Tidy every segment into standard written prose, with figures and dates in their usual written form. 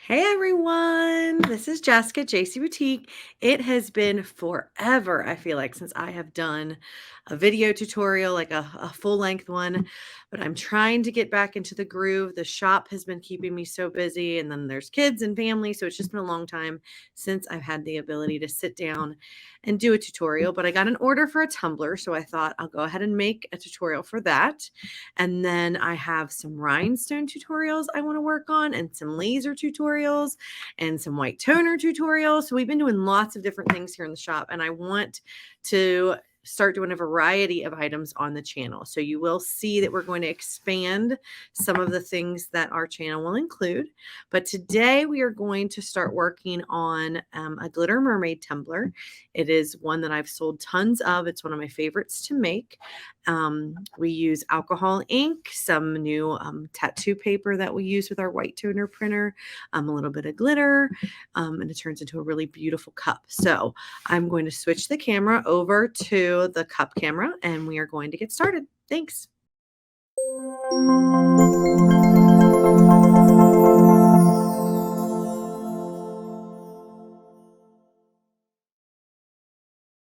Hey everyone, this is Jessica, JC Boutique. It has been forever, I feel like, since I have done a video tutorial, like a full length one, but I'm trying to get back into the groove. The shop has been keeping me so busy, and then there's kids and family, so it's just been a long time since I've had the ability to sit down and do a tutorial. But I got an order for a tumbler, so I thought I'll go ahead and make a tutorial for that. And then I have some rhinestone tutorials I want to work on and some laser tutorials and some white toner tutorials. So we've been doing lots of different things here in the shop, and I want to start doing a variety of items on the channel. So you will see that we're going to expand some of the things that our channel will include. But today we are going to start working on a glitter mermaid tumbler. It is one that I've sold tons of. It's one of my favorites to make. We use alcohol ink, some new tattoo paper that we use with our white toner printer, a little bit of glitter, and it turns into a really beautiful cup. So I'm going to switch the camera over to the cup camera and we are going to get started. Thanks.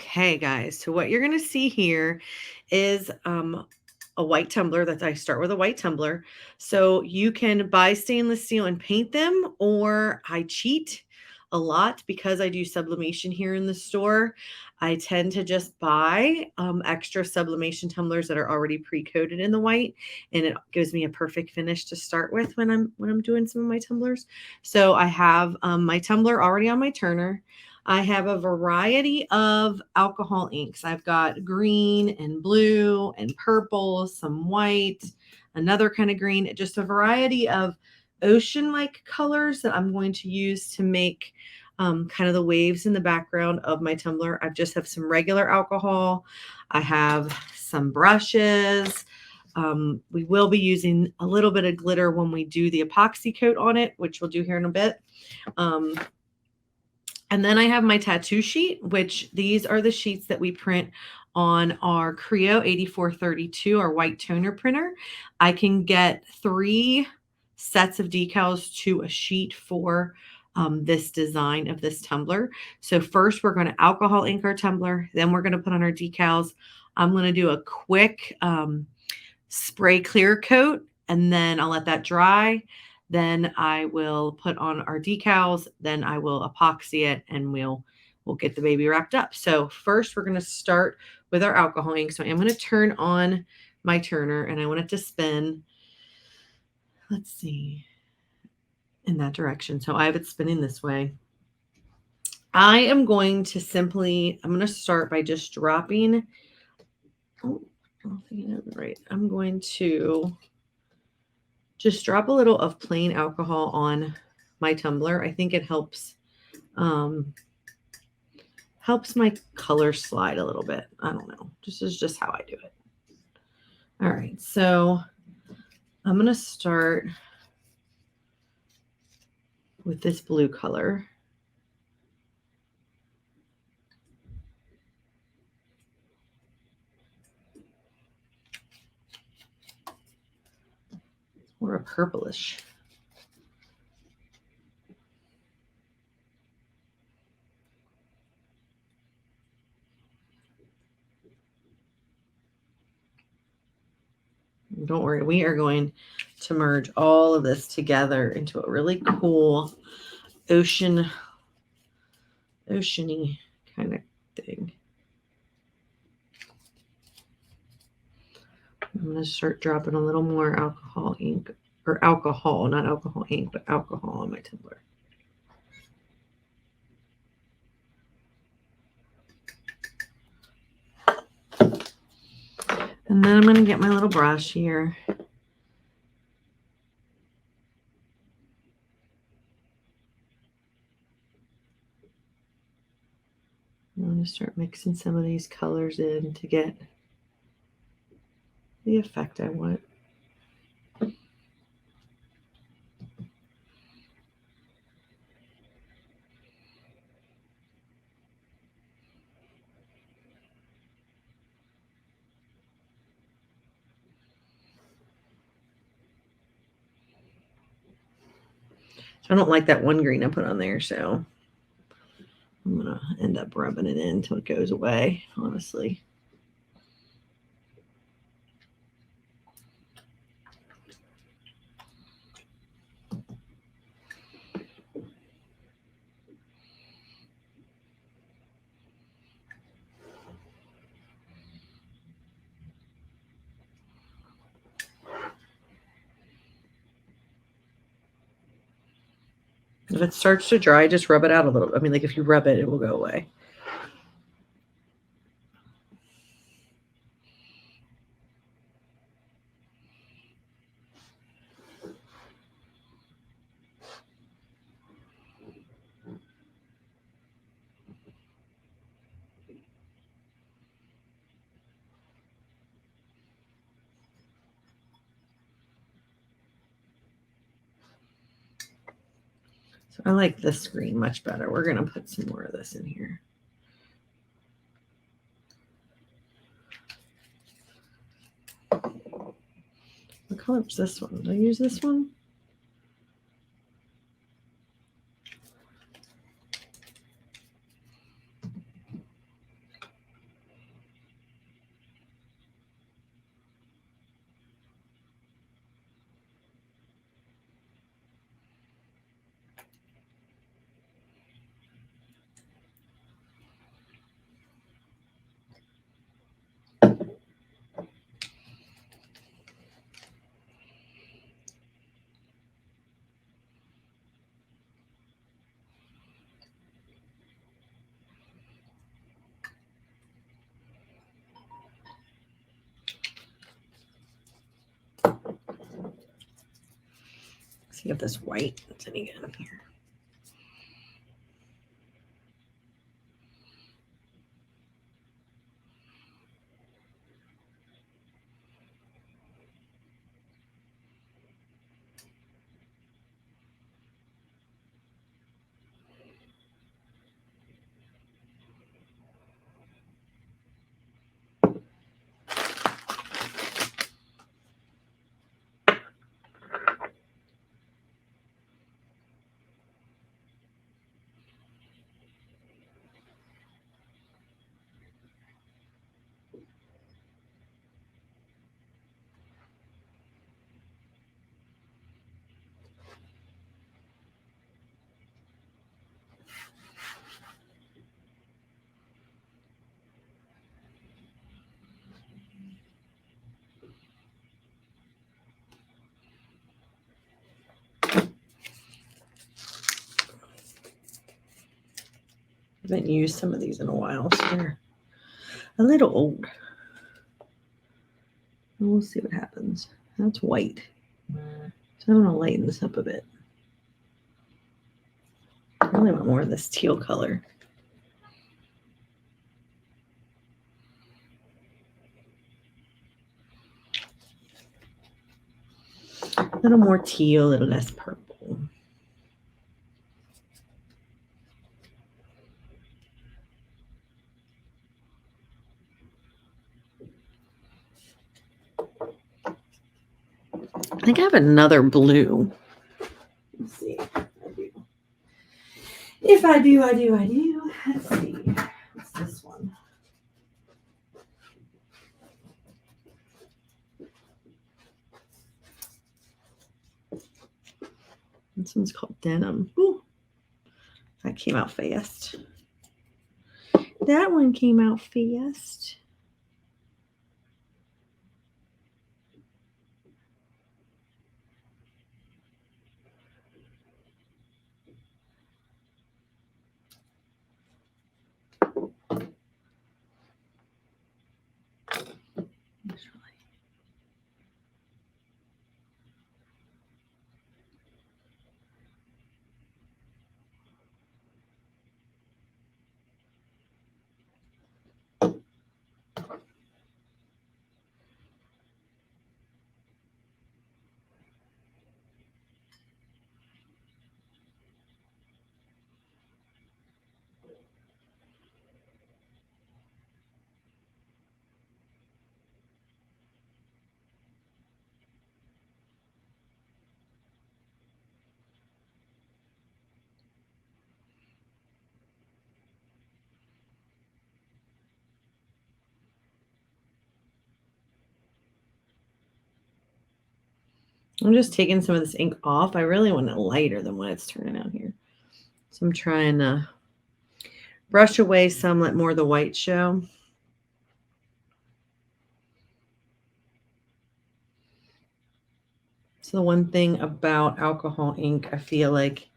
Okay, guys, so what you're going to see here is a white tumbler. That I start with a white tumbler. So you can buy stainless steel and paint them, or I cheat a lot because I do sublimation here in the store. I tend to just buy extra sublimation tumblers that are already pre-coated in the white, and it gives me a perfect finish to start with when I'm doing some of my tumblers. So I have my tumbler already on my turner. I have a variety of alcohol inks. I've got green and blue and purple, some white, another kind of green, just a variety of ocean-like colors that I'm going to use to make kind of the waves in the background of my tumbler. I just have some regular alcohol. I have some brushes. We will be using a little bit of glitter when we do the epoxy coat on it, which we'll do here in a bit. And then I have my tattoo sheet, which these are the sheets that we print on our Creo 8432, our white toner printer. I can get 3 sets of decals to a sheet for this design of this tumbler. So first we're going to alcohol ink our tumbler. Then we're going to put on our decals. I'm going to do a quick spray clear coat, and then I'll let that dry. Then I will put on our decals, then I will epoxy it, and we'll get the baby wrapped up. So first we're going to start with our alcohol ink. So I'm going to turn on my turner and I want it to spin, let's see, in that direction. So I have it spinning this way. I am going to I'm going to start by just dropping, oh, I don't think I have it right. I'm going to just drop a little of plain alcohol on my tumbler. I think it helps my color slide a little bit. I don't know. This is just how I do it. All right, so I'm going to start with this blue color. Or a purplish. Don't worry, we are going to merge all of this together into a really cool oceany kind of thing. I'm going to start dropping a little more alcohol ink, or alcohol, not alcohol ink, but alcohol on my tumbler. And then I'm going to get my little brush here. I'm going to start mixing some of these colors in to get the effect I want. I don't like that one green I put on there, so I'm going to end up rubbing it in until it goes away, honestly. If it starts to dry, just rub it out a little. I mean, like if you rub it, it will go away. So I like this green much better. We're going to put some more of this in here. What color is this one? Did I use this one? See if this white is any good in here. I haven't used some of these in a while, so they're a little old. We'll see what happens. That's white. So I'm going to lighten this up a bit. I really want more of this teal color. A little more teal, a little less purple. I think I have another blue. Let's see. If I do, I do. Let's see. What's this one? This one's called Denim. Ooh, that came out fast. That one came out fast. I'm just taking some of this ink off. I really want it lighter than what it's turning out here. So I'm trying to brush away some, let more of the white show. So the one thing about alcohol ink, I feel like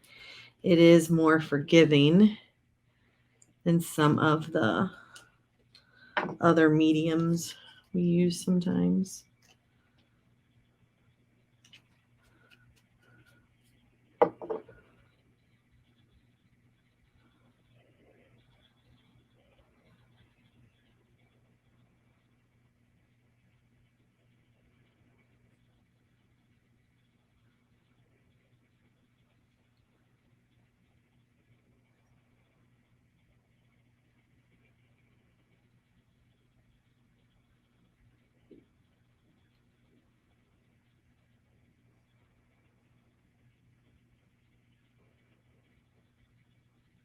it is more forgiving than some of the other mediums we use sometimes.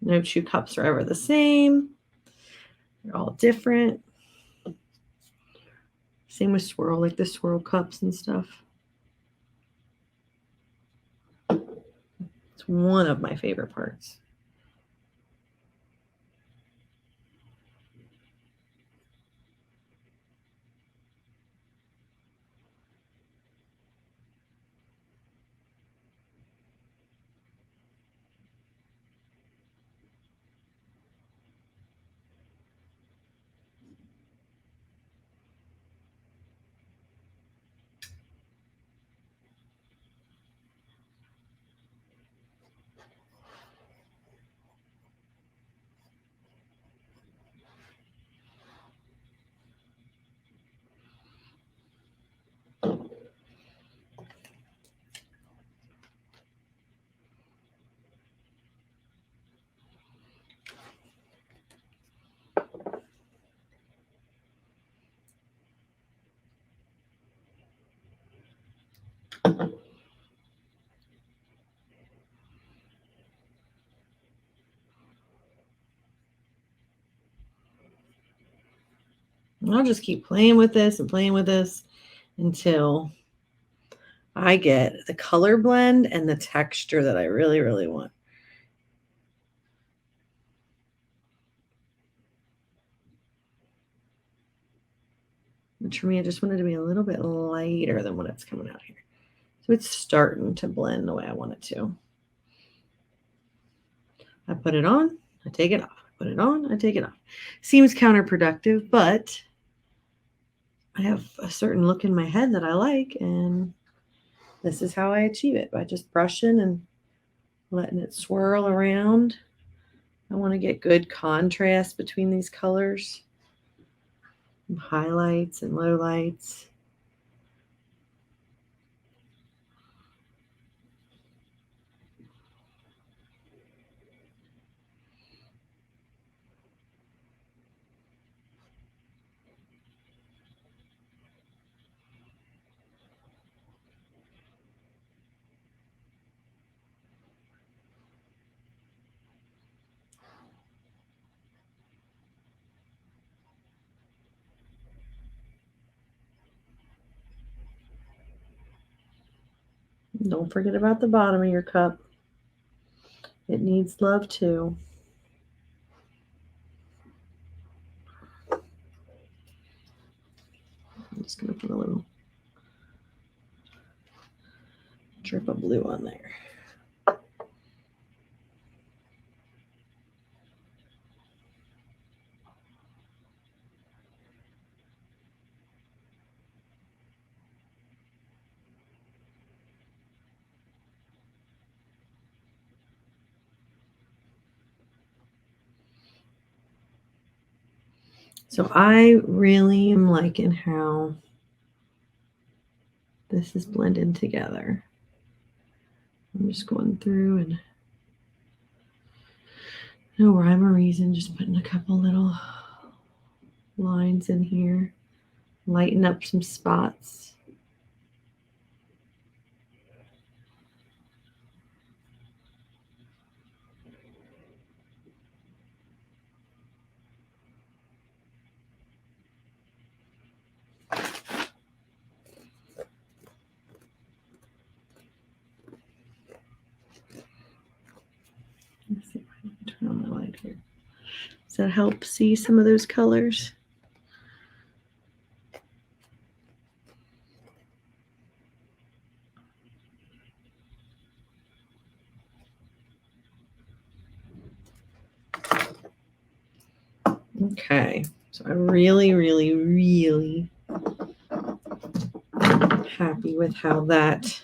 No two cups are ever the same. They're all different. Same with swirl, like the swirl cups and stuff. It's one of my favorite parts. And I'll just keep playing with this and playing with this until I get the color blend and the texture that I really, really want. Which for me, I just wanted to be a little bit lighter than what it's coming out here. So it's starting to blend the way I want it to. I put it on, I take it off. I put it on, I take it off. Seems counterproductive, but I have a certain look in my head that I like, and this is how I achieve it, by just brushing and letting it swirl around. I want to get good contrast between these colors, and highlights and lowlights. Don't forget about the bottom of your cup. It needs love too. I'm just going to put a little drip of blue on there. So I really am liking how this is blending together. I'm just going through and no rhyme or reason, just putting a couple little lines in here, lighten up some spots. Does that help see some of those colors? Okay, so I'm really, really, really happy with how that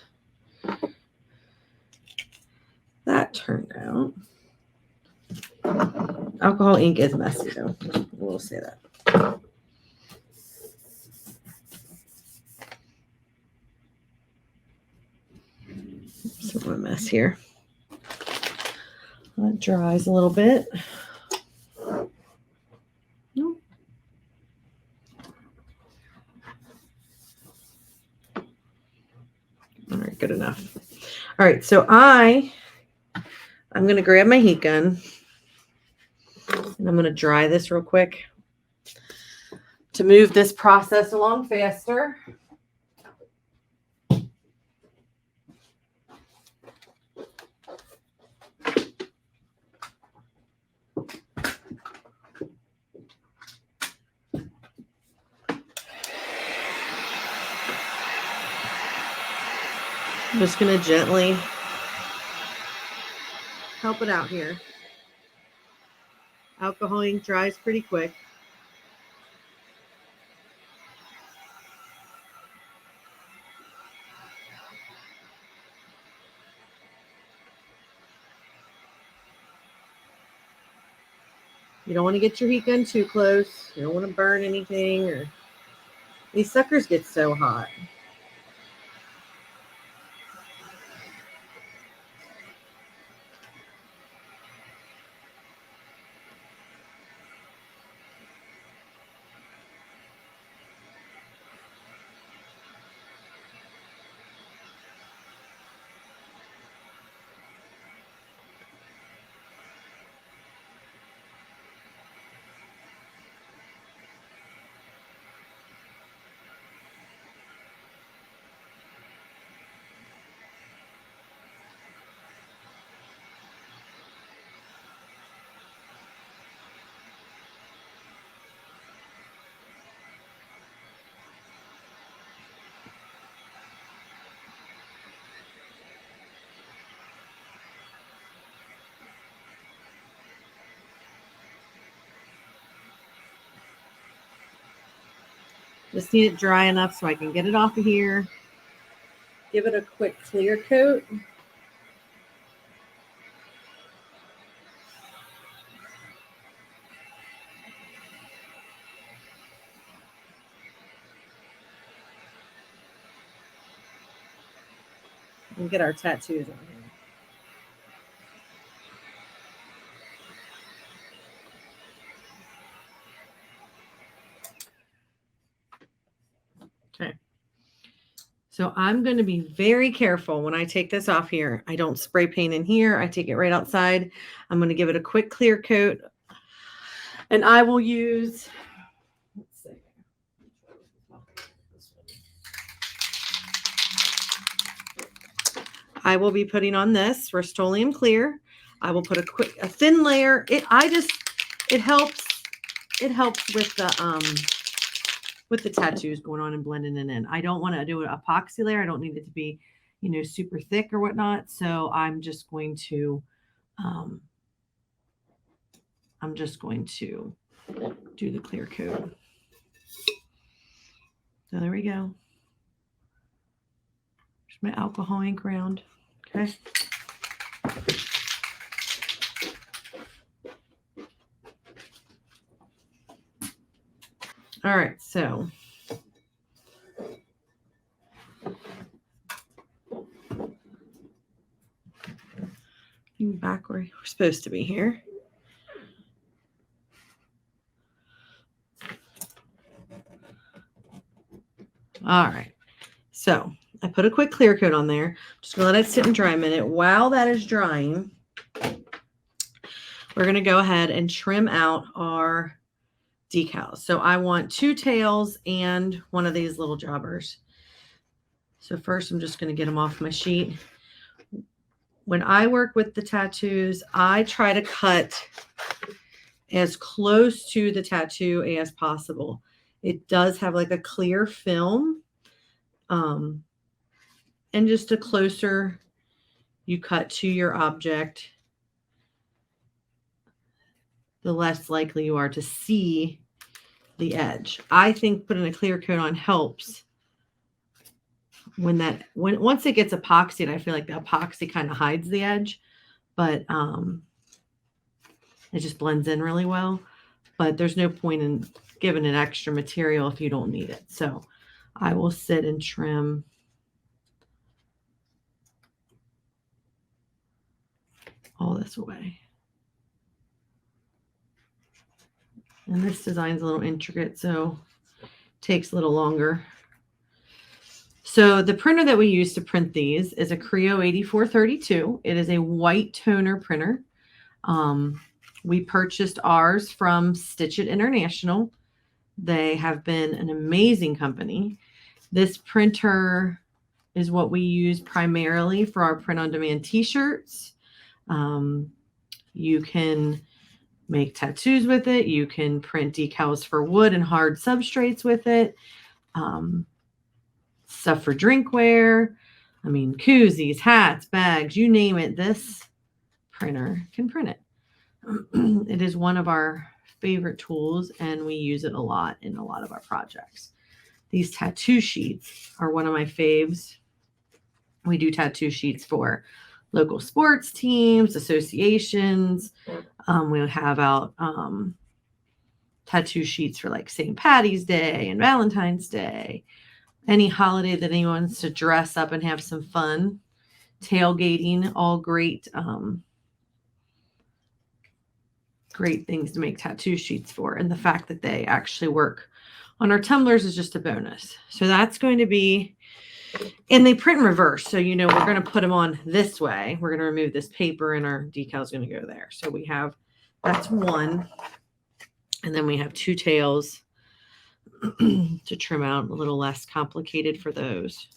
turned out. Alcohol ink is messy though. We'll say that. Sort of a mess here. That dries a little bit. Nope. All right, good enough. All right, so I'm going to grab my heat gun and I'm going to dry this real quick to move this process along faster. I'm just going to gently help it out here. Alcohol ink dries pretty quick. You don't want to get your heat gun too close. You don't want to burn anything, or these suckers get so hot. Just need it dry enough so I can get it off of here. Give it a quick clear coat. And get our tattoos on here. Okay. So I'm going to be very careful when I take this off here. I don't spray paint in here. I take it right outside. I'm going to give it a quick clear coat. And I will use, let's see. I will be putting on this Rust-Oleum Clear. I will put a thin layer. It helps with the tattoos going on and blending it in. I don't want to do an epoxy layer. I don't need it to be, super thick or whatnot. So I'm just going to do the clear coat. So there we go. There's my alcohol ink round. Okay. All right, so back where we're supposed to be here. All right, so I put a quick clear coat on there. Just gonna let it sit and dry a minute. While that is drying, we're gonna go ahead and trim out our decals. So I want 2 tails and one of these little jobbers. So first I'm just gonna get them off my sheet. When I work with the tattoos, I try to cut as close to the tattoo as possible. It does have like a clear film. And just the closer you cut to your object, the less likely you are to see the edge. I think putting a clear coat on helps once it gets epoxied. I feel like the epoxy kind of hides the edge, but it just blends in really well. But there's no point in giving it extra material if you don't need it. So I will sit and trim all this away. And this design's a little intricate, so it takes a little longer. So the printer that we use to print these is a Creo 8432. It is a white toner printer. We purchased ours from Stitch It International. They have been an amazing company. This printer is what we use primarily for our print-on-demand t-shirts. You can make tattoos with it. You can print decals for wood and hard substrates with it. Stuff for drinkware. I mean, koozies, hats, bags, you name it. This printer can print it. It is one of our favorite tools, and we use it a lot in a lot of our projects. These tattoo sheets are one of my faves. We do tattoo sheets for local sports teams, associations. We'll have out tattoo sheets for like St. Patty's Day and Valentine's Day. Any holiday that anyone wants to dress up and have some fun. Tailgating, all great great things to make tattoo sheets for. And the fact that they actually work on our tumblers is just a bonus. So that's going to be, and they print in reverse. So, we're going to put them on this way. We're going to remove this paper and our decal is going to go there. So we have, that's one. And then we have two tails to trim out, a little less complicated for those.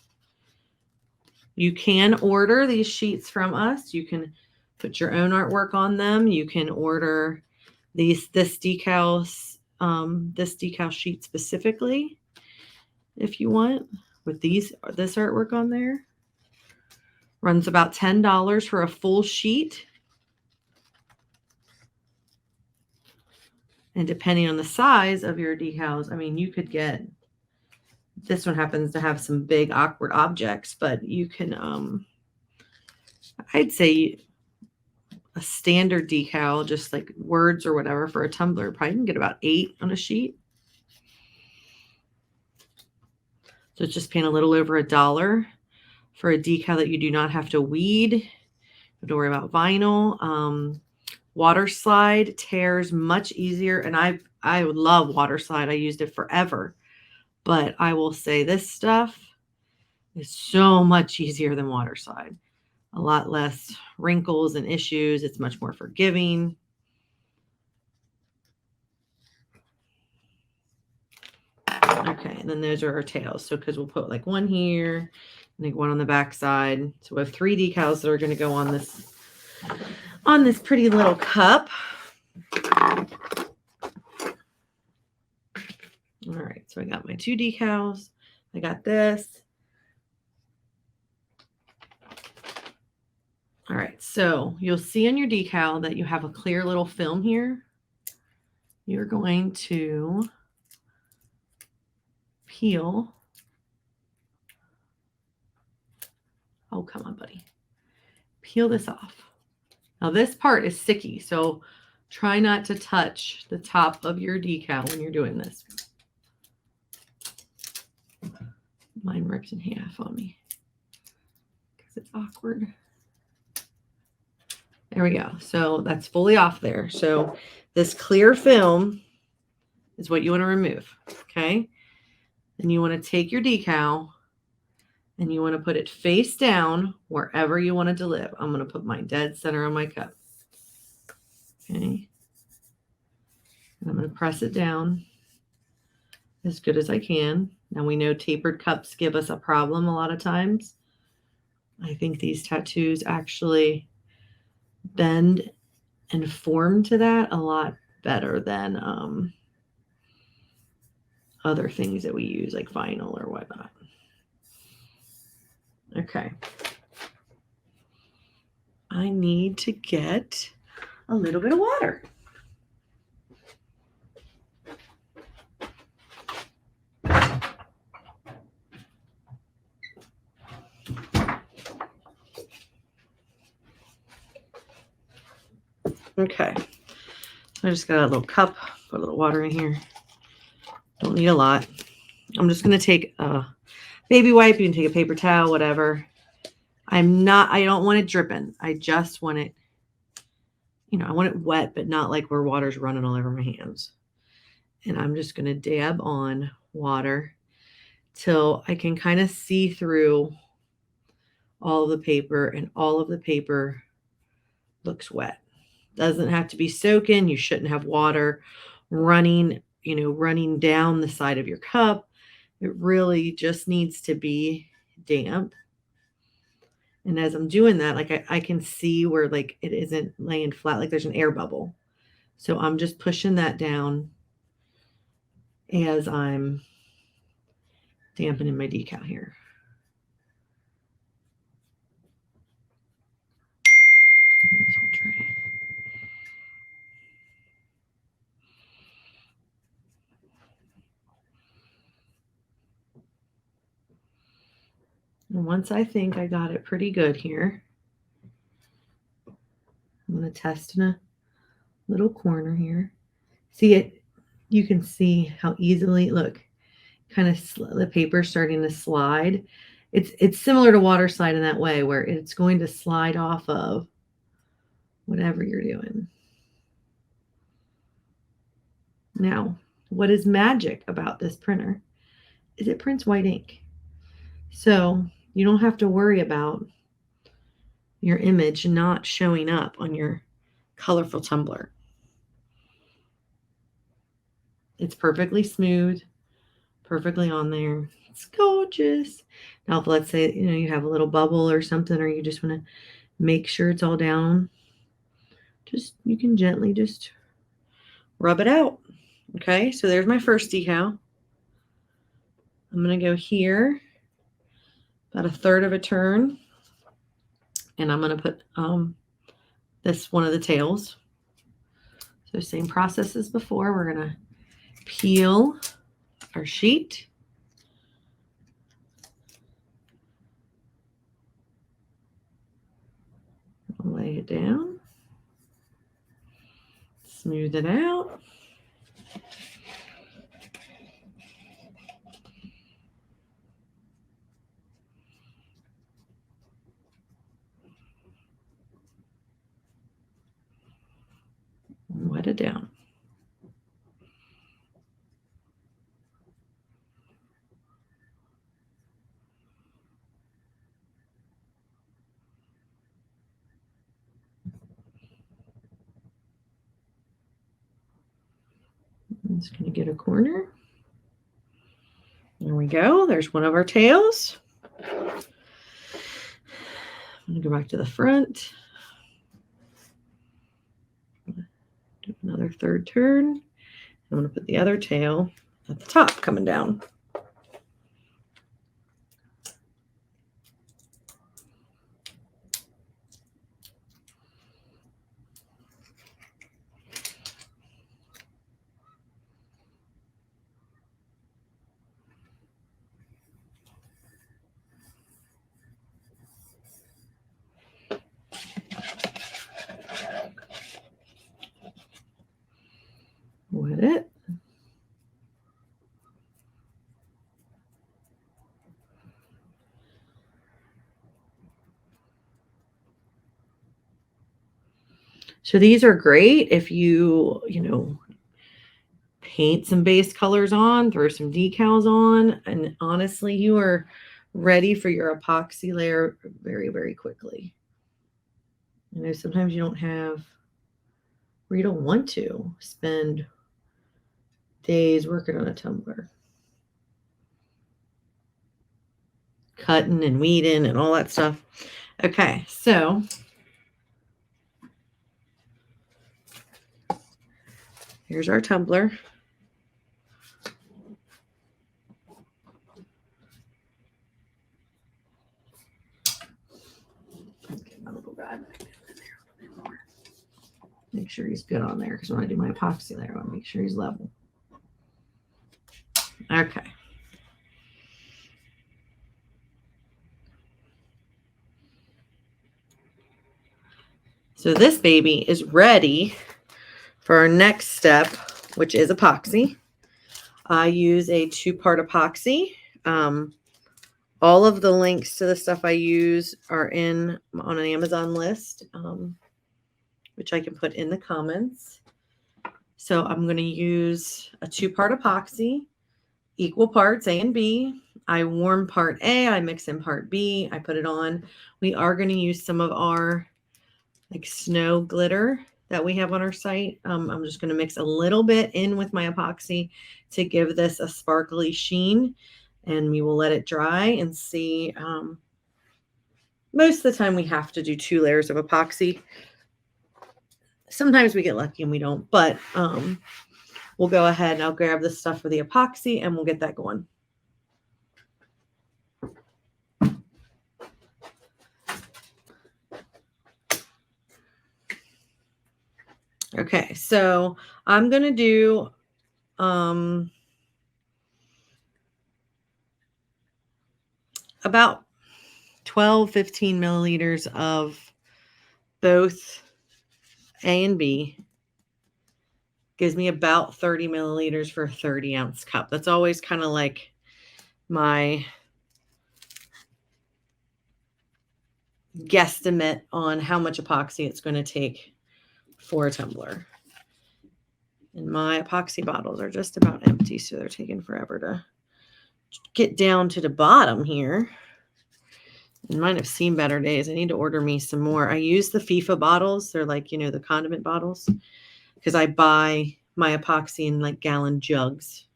You can order these sheets from us. You can put your own artwork on them. You can order this decal sheet specifically if you want, with this artwork on there. Runs about $10 for a full sheet. And depending on the size of your decals, I mean, you could get, this one happens to have some big awkward objects, but you can, I'd say a standard decal, just like words or whatever for a tumbler, probably can get about 8 on a sheet. So it's just paying a little over $1 for a decal that you do not have to weed. You don't have to worry about vinyl. Waterslide tears much easier, and I love waterslide. I used it forever, but I will say this stuff is so much easier than waterslide. A lot less wrinkles and issues. It's much more forgiving. Okay, and then those are our tails. So because we'll put like one here and like one on the back side. So we have 3 decals that are going to go on this pretty little cup. All right, so I got my 2 decals. I got this. All right, so you'll see on your decal that you have a clear little film here. You're going to peel. Oh, come on, buddy. Peel this off. Now this part is sticky, so try not to touch the top of your decal when you're doing this. Mine rips in half on me because it's awkward. There we go. So that's fully off there. So this clear film is what you want to remove. Okay. And you want to take your decal and you want to put it face down wherever you want it to live. I'm going to put mine dead center on my cup. Okay. And I'm going to press it down as good as I can. Now we know tapered cups give us a problem a lot of times. I think these tattoos actually bend and form to that a lot better than other things that we use like vinyl or whatnot. Okay. I need to get a little bit of water. Okay, so I just got a little cup, put a little water in here. Don't need a lot. I'm just going to take a baby wipe. You can take a paper towel, whatever. I don't want it dripping. I just want it, I want it wet, but not like where water's running all over my hands. And I'm just going to dab on water till I can kind of see through all of the paper, and all of the paper looks wet. Doesn't have to be soaking. You shouldn't have water running down the side of your cup. It really just needs to be damp. And as I'm doing that, like I can see where like it isn't laying flat, like there's an air bubble. So I'm just pushing that down as I'm dampening my decal here. This whole tray. And once I think I got it pretty good here, I'm going to test in a little corner here. See it? You can see how easily, look, kind of the paper starting to slide. It's similar to water slide in that way, where it's going to slide off of whatever you're doing. Now, what is magic about this printer is it prints white ink. So you don't have to worry about your image not showing up on your colorful tumbler. It's perfectly smooth, perfectly on there. It's gorgeous. Now, if let's say, you have a little bubble or something, or you just want to make sure it's all down, you can gently just rub it out. Okay, so there's my first decal. I'm going to go here about 1/3 of a turn, and I'm going to put this one of the tails. So same process as before. We're going to peel our sheet. Lay it down. Smooth it out. Wet it down. I'm just going to get a corner. There we go. There's one of our tails. I'm going to go back to the front. Do another 1/3 turn. I'm going to put the other tail at the top coming down. Wet it. So these are great if you paint some base colors on, throw some decals on, and honestly, you are ready for your epoxy layer very, very quickly. Sometimes you don't have, or you don't want to spend days working on a tumbler. Cutting and weeding and all that stuff. Okay, so Here's our tumbler. Get my little guy back down in there a little bit more. Make sure he's good on there, because when I do my epoxy layer, I want to make sure he's level. Okay. So this baby is ready for our next step, which is epoxy. I use a 2-part epoxy. All of the links to the stuff I use are on an Amazon list, which I can put in the comments. So I'm going to use a 2-part epoxy, equal parts A and B. I warm part A, I mix in part B, I put it on. We are going to use some of our like snow glitter that we have on our site. I'm just going to mix a little bit in with my epoxy to give this a sparkly sheen, and we will let it dry and see. Most of the time we have to do 2 layers of epoxy. Sometimes we get lucky and we don't, but we'll go ahead and I'll grab the stuff for the epoxy and we'll get that going. Okay, so I'm going to do about 12-15 milliliters of both A and B. Gives me about 30 milliliters for a 30-ounce cup. That's always kind of like my guesstimate on how much epoxy it's going to take for a tumbler. And my epoxy bottles are just about empty, so they're taking forever to get down to the bottom here. It might have seen better days. I need to order me some more. I use the FIFA bottles. They're like, you know, the condiment bottles, because I buy my epoxy in like gallon jugs.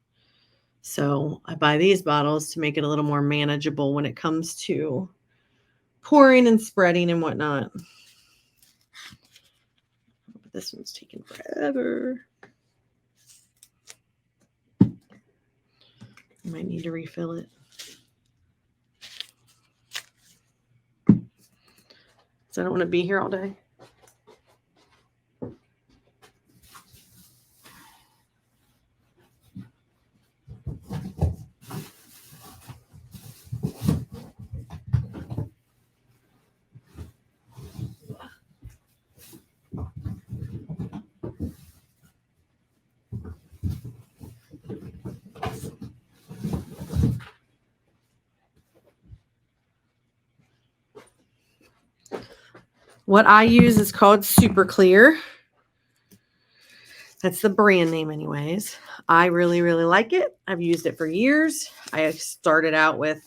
So I buy these bottles to make it a little more manageable when it comes to pouring and spreading and whatnot. But this one's taking forever. I might need to refill it. So I don't want to be here all day. What I use is called Super Clear. That's the brand name anyways. I really, really like it. I've used it for years. I started out with,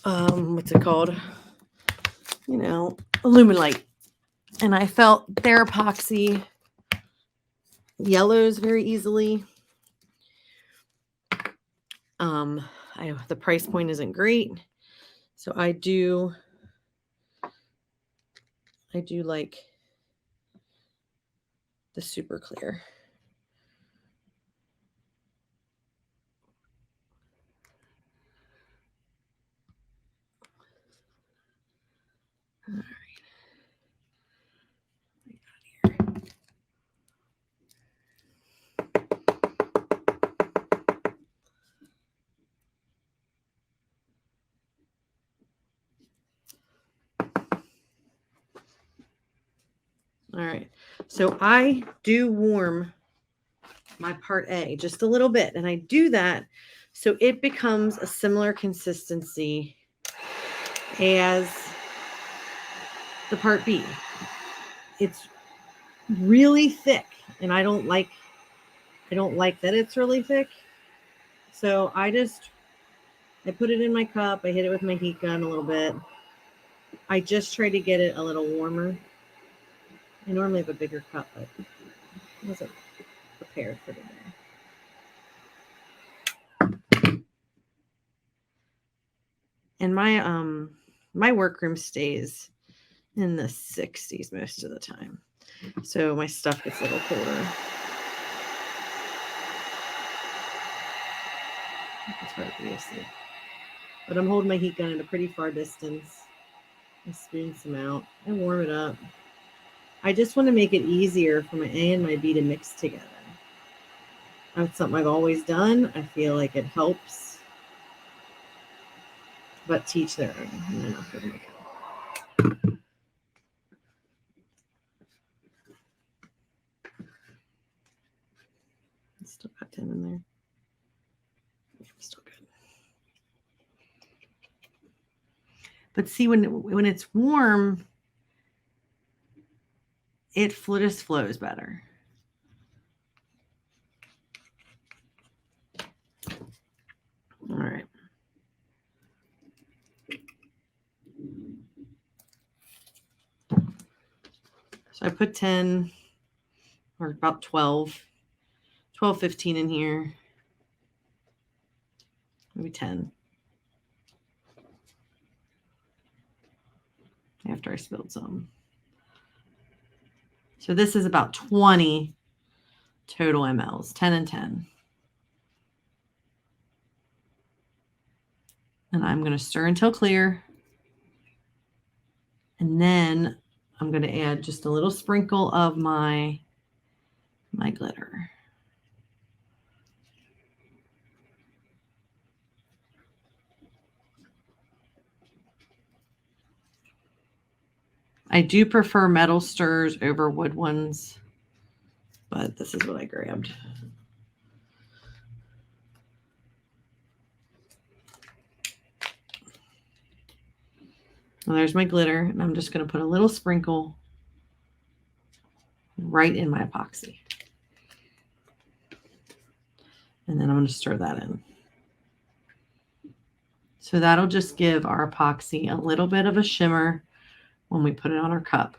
what's it called? You know, Illuminate. And I felt their epoxy yellows very easily. The price point isn't great. So I do like the Super Clear. All right. All right. So I do warm my part A just a little bit, and I do that so it becomes a similar consistency as the part B. It's really thick, and I don't like that it's really thick. So I put it in my cup, I hit it with my heat gun a little bit. I just try to get it a little warmer. I normally have a bigger cup, but I wasn't prepared for today. And my workroom stays in the 60s most of the time. So my stuff gets a little colder. It's hard for you to see. But I'm holding my heat gun at a pretty far distance. I spoon some out. I warm it up. I just want to make it easier for my A and my B to mix together. That's something I've always done. I feel like it helps. But teach their own. And then I'll put them in. Still got 10 in there. Still good. But see, when it's warm, it just flows better. All right. So I put 10 or about 12, 15 in here. Maybe 10. After I spilled some. So this is about 20 total mLs, 10 and 10. And I'm going to stir until clear. And then I'm going to add just a little sprinkle of my glitter. I do prefer metal stirs over wood ones, but this is what I grabbed. Well, there's my glitter, and I'm just going to put a little sprinkle right in my epoxy. And then I'm going to stir that in. So that'll just give our epoxy a little bit of a shimmer when we put it on our cup.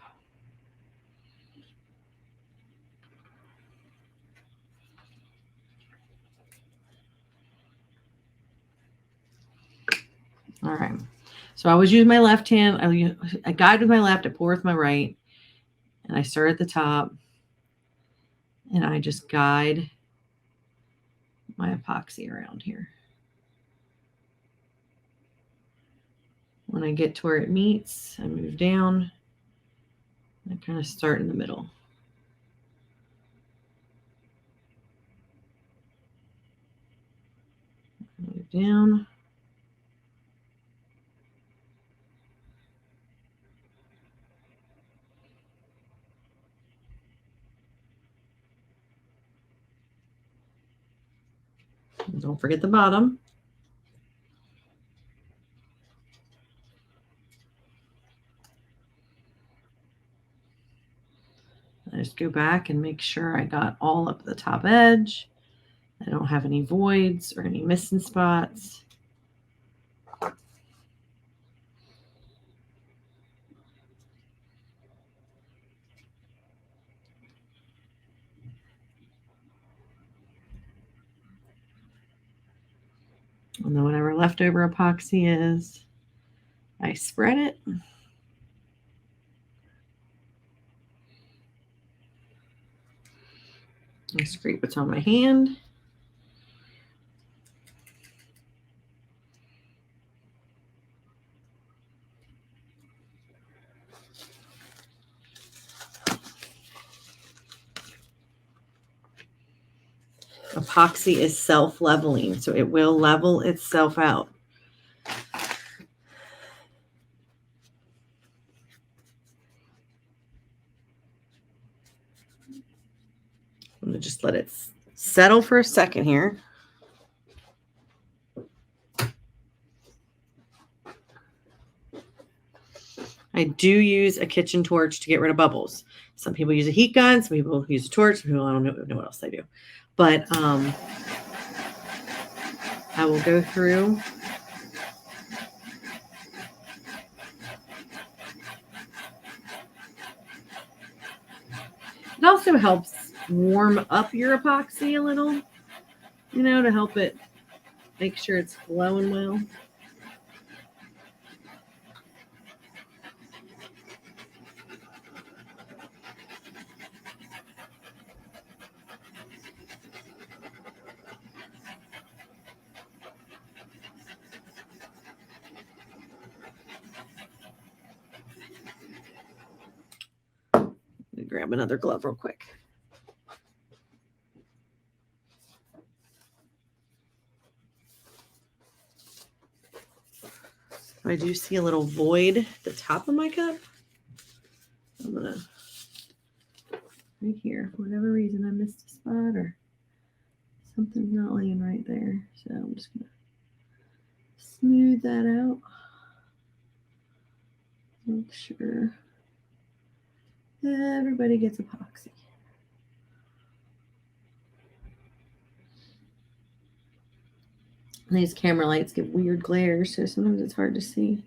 All right. So I always use my left hand. I guide with my left, I pour with my right, and I stir at the top, and I just guide my epoxy around here. When I get to where it meets, I move down. I kind of start in the middle. Move down. And don't forget the bottom. I just go back and make sure I got all up the top edge. I don't have any voids or any missing spots. And then whatever leftover epoxy is, I spread it. I scrape what's on my hand. Epoxy is self-leveling, so it will level itself out. I'm going to just let it settle for a second here. I do use a kitchen torch to get rid of bubbles. Some people use a heat gun, some people use a torch, some people I don't know what else they do. But I will go through. It also helps warm up your epoxy a little, you know, to help it make sure it's flowing well. grab another glove real quick. I do see a little void at the top of my cup. I'm gonna, right here, for whatever reason I missed a spot or something's not laying right there. So I'm just gonna smooth that out. Make sure everybody gets epoxy. And these camera lights give weird glare, so sometimes it's hard to see.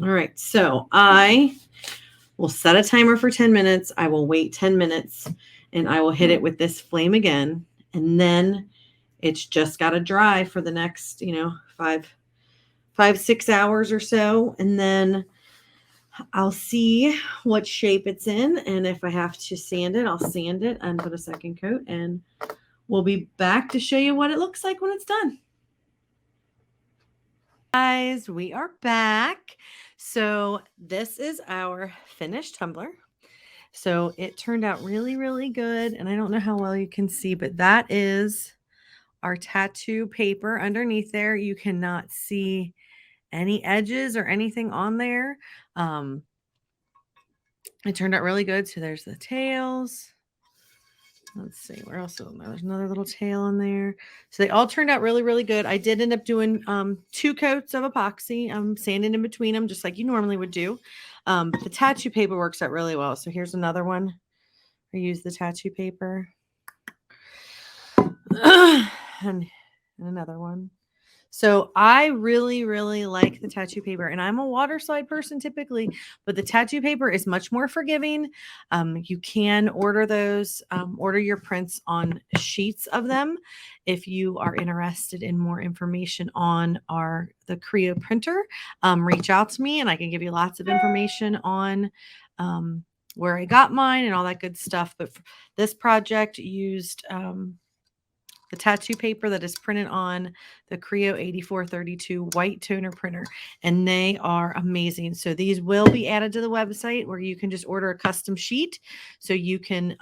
All right, so I will set a timer for 10 minutes. I will wait 10 minutes and I will hit it with this flame again. And then it's just got to dry for the next, 6 hours or so. And then I'll see what shape it's in. And if I have to sand it, I'll sand it and put a second coat. And we'll be back to show you what it looks like when it's done. Guys, we are back. So this is our finished tumbler. So it turned out really, really good. And I don't know how well you can see, but that is our tattoo paper underneath there. You cannot see any edges or anything on there. It turned out really good. So there's the tails. Let's see, where else? There's another little tail in there. So they all turned out really, really good. I did end up doing 2 coats of epoxy, sanding in between them, just like you normally would do. But the tattoo paper works out really well. So here's another one. I use the tattoo paper. and another one. So I really, really like the tattoo paper, and I'm a water slide person typically, but the tattoo paper is much more forgiving. You can order those, order your prints on sheets of them. If you are interested in more information on the Creo printer, reach out to me and I can give you lots of information on where I got mine and all that good stuff. But this project used the tattoo paper that is printed on the Creo 8432 white toner printer, and they are amazing. So these will be added to the website where you can just order a custom sheet. So you can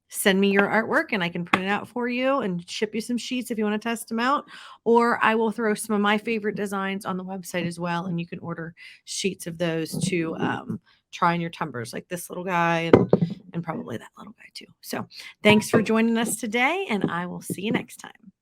send me your artwork and I can print it out for you and ship you some sheets if you want to test them out. Or I will throw some of my favorite designs on the website as well, and you can order sheets of those to try on your tumblers, like this little guy and probably that little guy too. So thanks for joining us today, and I will see you next time.